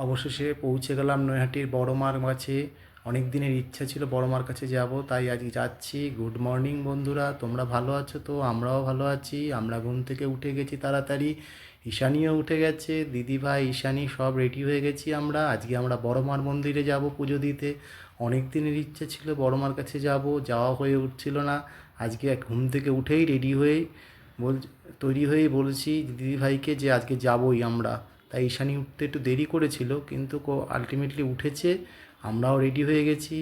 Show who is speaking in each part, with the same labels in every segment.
Speaker 1: অবশেষে পৌঁছে গেলাম নৈহাটির বড় মার কাছে। অনেক দিনের ইচ্ছা ছিল বড় মার কাছে যাব, তাই আজকে যাচ্ছি। গুড মর্নিং বন্ধুরা, তোমরা ভালো আছো তো? আমরাও ভালো আছি। আমরা ঘুম থেকে উঠে গেছি তাড়াতাড়ি, ঈশানীও উঠে গেছে, দিদিভাই ঈশানী সব রেডি হয়ে গেছি আমরা। আজকে আমরা বড় মার মন্দিরে যাব পুজো দিতে। অনেক দিনের ইচ্ছে ছিল বড় মার কাছে যাব, যাওয়া হয়ে উঠছিল না। আজকে ঘুম থেকে উঠেই রেডি হয়ে বল তৈরি হয়েই বলছি দিদিভাইকে যে আজকে যাবই আমরা। তাই ঈশানী উঠতে একটু দেরি করেছিল, কিন্তু আলটিমেটলি উঠেছে। আমরাও রেডি হয়ে গেছি।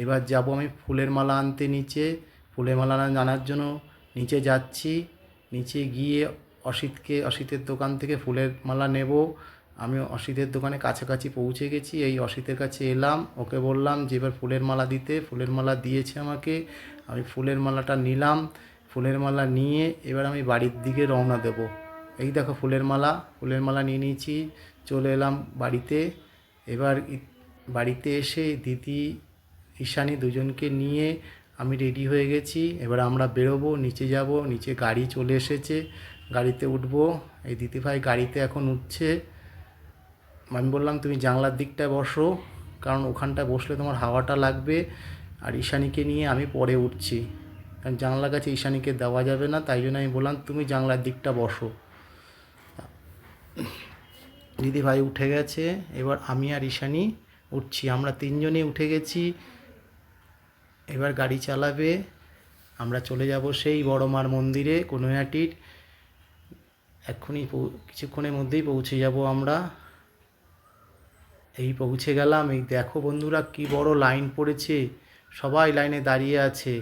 Speaker 1: এবার যাব আমি ফুলের মালা আনতে নিচে। ফুলের মালা আনার জন্য নিচে যাচ্ছি। নিচে গিয়ে অসিতের দোকান থেকে ফুলের মালা নেব। আমি অসিতের দোকানে কাছাকাছি পৌঁছে গেছি। এই অসিতের কাছে এলাম, ওকে বললাম যে এবার ফুলের মালা দিতে। ফুলের মালা দিয়েছে আমাকে। আমি ফুলের মালাটা নিলাম। ফুলের মালা নিয়ে এবার আমি বাড়ির দিকে রওনা দেব। এই দেখো ফুলের মালা নিয়ে নিয়েছি, চলে এলাম বাড়িতে। এবার বাড়িতে এসে দিদি ঈশানী দুজনকে নিয়ে আমি রেডি হয়ে গেছি। এবার আমরা বেরোবো, নিচে যাব। নিচে গাড়ি চলে এসেছে, গাড়িতে উঠবো। এই দিদিভাই গাড়িতে এখন উঠছে। আমি বললাম তুমি জানলার দিকটায় বসো, কারণ ওখানটায় বসলে তোমার হাওয়াটা লাগবে। আর ঈশানীকে নিয়ে আমি পরে উঠছি, কারণ জানলার কাছে ঈশানীকে দেওয়া যাবে না। তাই জন্য আমি বললাম তুমি জানলার দিকটা বসো। দিদিভাই উঠে গেছে, এবার আমি আর ঈশানী উঠছি। আমরা তিনজনেই উঠে গেছি। এবার গাড়ি চালাবে। আমরা চলে যাব সেই বড় মার মন্দিরে নৈহাটির। এক্ষুনি কিছুক্ষণের মধ্যেই পৌঁছে যাব আমরা। এই পৌঁছে গেলাম। এই দেখো বন্ধুরা, কি বড় লাইন পড়েছে, সবাই লাইনে দাঁড়িয়ে আছে।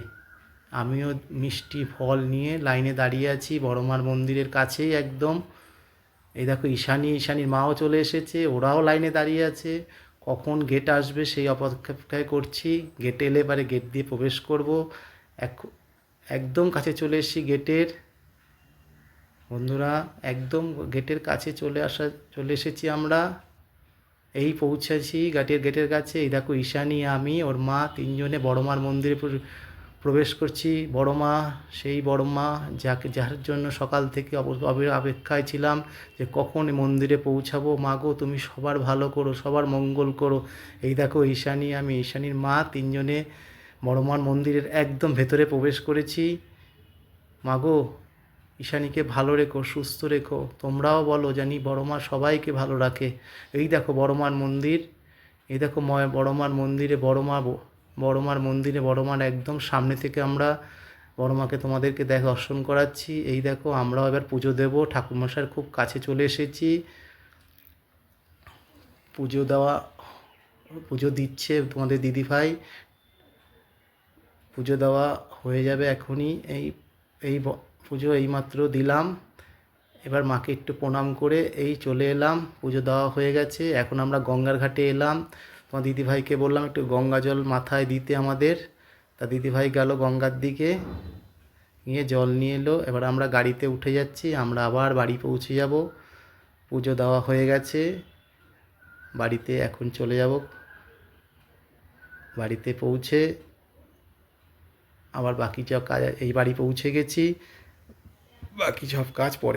Speaker 1: আমিও মিষ্টি ফল নিয়ে লাইনে দাঁড়িয়ে আছি বড় মার মন্দিরের কাছেই একদম। এই দেখো ঈশানীর মাও চলে এসেছে, ওরাও লাইনে দাঁড়িয়ে আছে। কখন গেট আসবে সেই অপেক্ষায় করছি। গেটে এলে এবারে গেট দিয়ে প্রবেশ করব। একদম কাছে চলে এসেছি গেটের। বন্ধুরা, একদম গেটের কাছে চলে এসেছি আমরা। এই পৌঁছেছি গেটের কাছে। এই দেখো ঈশানী, আমি, ওর মা তিনজনে বড় মার মন্দিরে প্রবেশ করছি। বড় মা, সেই বড় মা যার জন্য সকাল থেকে অপেক্ষায় ছিলাম যে কখন মন্দিরে পৌঁছাবো। মা গো, তুমি সবার ভালো করো, সবার মঙ্গল করো। এই দেখো ঈশানী, আমি, ঈশানীর মা তিনজনে বড় মার মন্দিরের একদম ভেতরে প্রবেশ করেছি। মা গো, ঈশানীকে ভালো রেখো, সুস্থ রেখো। তোমরাও বলো জানি বড় মা সবাইকে ভালো রাখে। এই দেখো বড় মার মন্দির। এই দেখো বড় মার মন্দিরে বড় মার একদম সামনে থেকে আমরা বড় মাকে তোমাদেরকে দর্শন করাচ্ছি। এই দেখো আমরাও এবার পুজো দেব। ঠাকুরমশাইয়ের খুব কাছে চলে এসেছি। পুজো দিচ্ছে তোমাদের দিদিভাই। পুজো দেওয়া হয়ে যাবে এখনই। এই পুজো এইমাত্র দিলাম। এবার মাকে একটু প্রণাম করে এই চলে এলাম। পুজো দেওয়া হয়ে গেছে। এখন আমরা গঙ্গার ঘাটে এলাম। তোমার দিদিভাইকে বললাম একটু গঙ্গা জল মাথায় দিতে আমাদের। তা দিদিভাই গেল গঙ্গার দিকে, গিয়ে জল নিয়ে এলো। এবার আমরা গাড়িতে উঠে যাচ্ছি, আমরা আবার বাড়ি পৌঁছে যাব। পুজো দেওয়া হয়ে গেছে, বাড়িতে এখন চলে যাব। বাড়িতে পৌঁছে আবার বাকি সব কাজ, এই বাড়ি পৌঁছে গেছি, বাকি সব কাজ পরে।